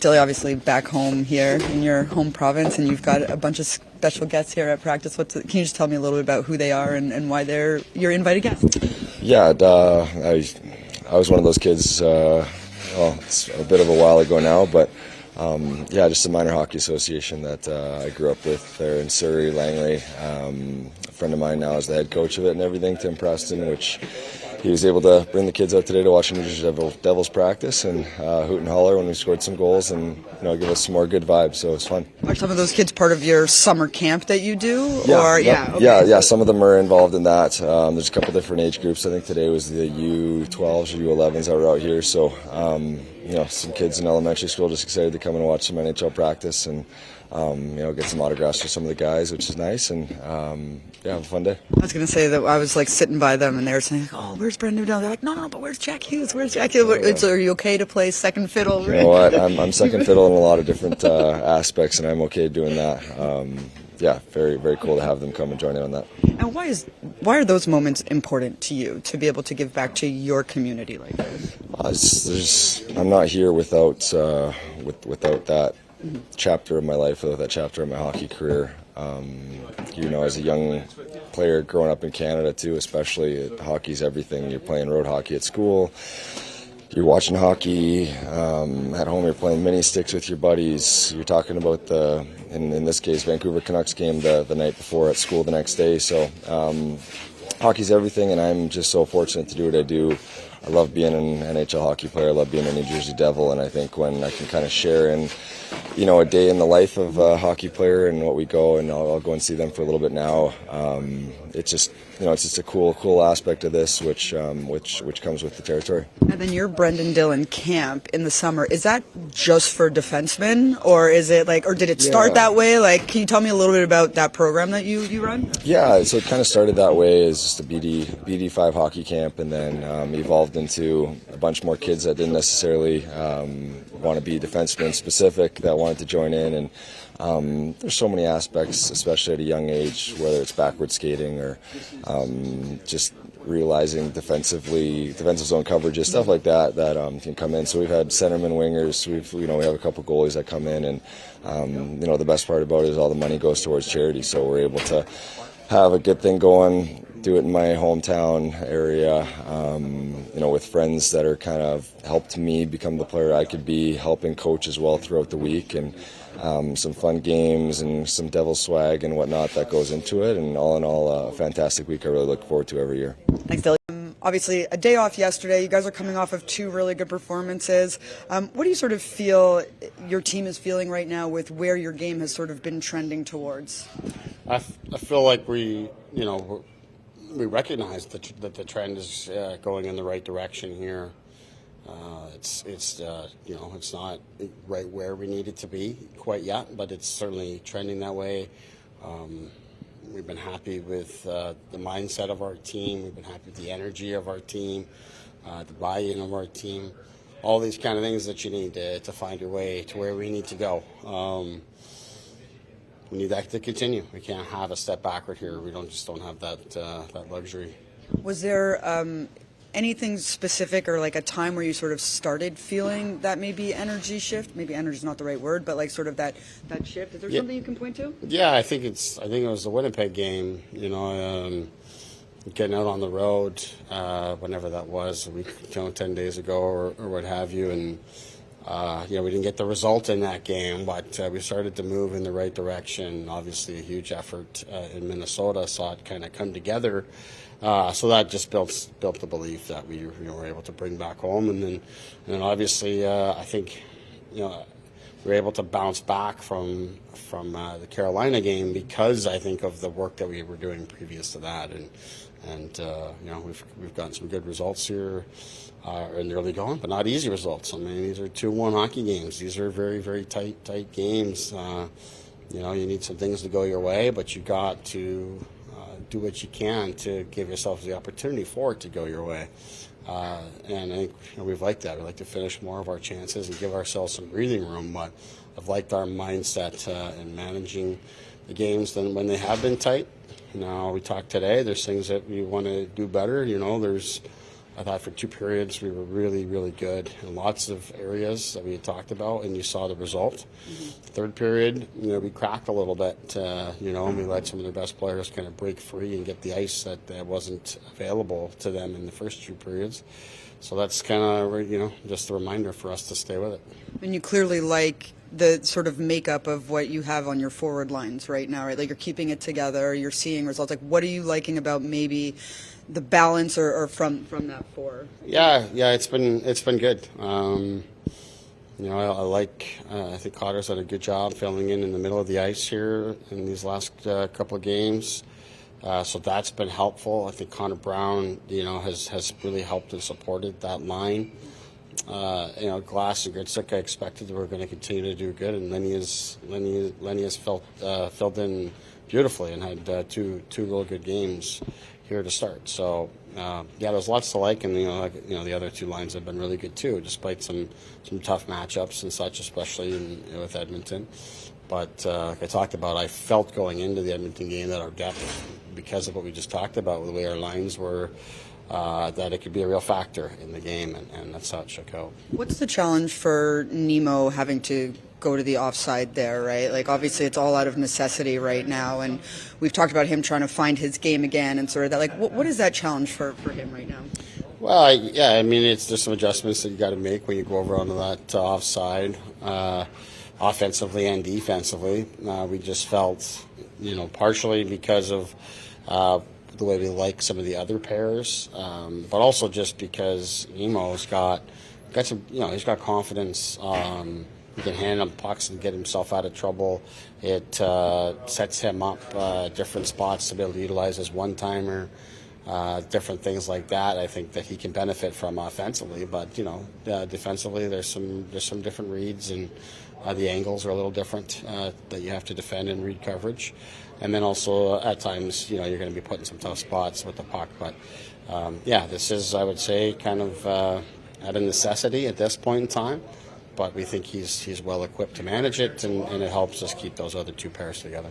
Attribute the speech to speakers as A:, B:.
A: Dillon, obviously back home here in your home province, and you've got a bunch of special guests here at practice. Can you just tell me a little bit about who they are and why they're your invited guests?
B: Yeah, I was one of those kids. It's a bit of a while ago now, but just a minor hockey association that I grew up with there in Surrey, Langley. A friend of mine now is the head coach of it and everything, Tim Preston, which he was able to bring the kids out today to watch New Jersey Devils practice and hoot and holler when we scored some goals and give us some more good vibes. So it was fun.
A: Are some of those kids part of your summer camp that you do?
B: Yeah. Some of them are involved in that. There's a couple different age groups. I think today was the U12s or U11s that were out here. So some kids in elementary school just excited to come and watch some NHL practice and get some autographs for some of the guys, which is nice, and have a fun day.
A: I was going to say that I was sitting by them and they were saying, "Oh, where's Brendan Dillon?" They're like, "No, but where's Jack Hughes? Where's Jack Hughes? Are you okay to play second fiddle?"
B: You know what? I'm second fiddle in a lot of different aspects, and I'm okay doing that. Very, very cool to have them come and join in on that.
A: And why are those moments important to you, to be able to give back to your community like this?
B: I'm not here without that chapter of my life, without that chapter of my hockey career. As a young player growing up in Canada too, especially, hockey's everything. You're playing road hockey at school. You're watching hockey at home. You're playing mini sticks with your buddies. You're talking about in this case, Vancouver Canucks game the night before at school the next day. So hockey's everything, and I'm just so fortunate to do what I do. I love being an NHL hockey player. I love being a New Jersey Devil, and I think when I can kind of share in, a day in the life of a hockey player and what we go, and I'll go and see them for a little bit now. It's just a cool aspect of this, which comes with the territory.
A: And then your Brendan Dillon camp in the summer, is that just for defensemen, or is it or did it start that way? Can you tell me a little bit about that program that you run?
B: Yeah, so it kind of started that way as just a BD5 hockey camp, and then evolved into a bunch more kids that didn't necessarily want to be defensemen specific that wanted to join in, and there's so many aspects, especially at a young age, whether it's backward skating or just realizing defensive zone coverages, stuff like that can come in. So we've had centermen, wingers, we have a couple goalies that come in, and the best part about it is all the money goes towards charity. So we're able to have a good thing going, do it in my hometown area, with friends that are kind of helped me become the player I could be, helping coach as well throughout the week, and some fun games and some devil swag and whatnot that goes into it. And all in all, a fantastic week I really look forward to every year.
A: Thanks, Dillon. Obviously, a day off yesterday. You guys are coming off of two really good performances. What do you sort of feel your team is feeling right now with where your game has sort of been trending towards?
C: I feel like we recognize that the trend is going in the right direction here. It's not right where we need it to be quite yet, but it's certainly trending that way. We've been happy with the mindset of our team. We've been happy with the energy of our team, the buy-in of our team, all these kind of things that you need to find your way to where we need to go. We need that to continue. We can't have a step backward here. We don't have that luxury.
A: Was there anything specific or a time where you sort of started feeling that maybe energy shift? Maybe energy is not the right word, but sort of that shift. Is there something you can point to?
C: Yeah, I think it was the Winnipeg game. Getting out on the road, whenever that was, a week, 10 days ago or what have you, and we didn't get the result in that game, but we started to move in the right direction. Obviously, a huge effort in Minnesota, saw it kind of come together. So that just built the belief that we were able to bring back home, and then obviously I think we were able to bounce back from the Carolina game because I think of the work that we were doing previous to that, and we've gotten some good results here in the early going, but not easy results. I mean, these are 2-1 hockey games. These are very, very tight games. You need some things to go your way, but you got to do what you can to give yourself the opportunity for it to go your way. And I think we've liked that. We like to finish more of our chances and give ourselves some breathing room, but I've liked our mindset in managing the games than when they have been tight. Now, we talked today, there's things that we want to do better. There's I thought for 2 periods we were really, really good in lots of areas that we had talked about, and you saw the result. Third period, we cracked a little bit, and we let some of their best players kind of break free and get the ice that wasn't available to them in the first 2 periods. So that's kind of, just a reminder for us to stay with it.
A: And you clearly like the sort of makeup of what you have on your forward lines right now, right? Like you're keeping it together, you're seeing results. Like what are you liking about maybe the balance or from that four?
C: Yeah, it's been good. I like. I think Cotter's done a good job filling in the middle of the ice here in these last couple of games. So that's been helpful. I think Connor Brown, has really helped and supported that line. Glass and Gritzik, I expected they were going to continue to do good, and Lenny has filled in beautifully and had two real good games here to start. So there's lots to like, and the other 2 lines have been really good too, despite some tough matchups and such, especially with Edmonton. But like I talked about, I felt going into the Edmonton game that our depth, because of what we just talked about, the way our lines were, that it could be a real factor in the game, and that's how it shook out.
A: What's the challenge for Nemo having to go to the offside there, right? Like obviously it's all out of necessity right now, and we've talked about him trying to find his game again and sort of that. Like what is that challenge for him right now?
C: Well, there's some adjustments that you got to make when you go over onto that offside, offensively and defensively. We just felt, partially because of the way we like some of the other pairs, but also just because Nemo's got some, he's got confidence. He can hand him pucks and get himself out of trouble. It sets him up different spots to be able to utilize his one-timer, different things like that. I think that he can benefit from offensively, but defensively, there's some different reads, and the angles are a little different that you have to defend and read coverage. And then also at times, you're going to be put in some tough spots with the puck. But this is, I would say, kind of at a necessity at this point in time. But we think he's well equipped to manage it, and it helps us keep those other 2 pairs together.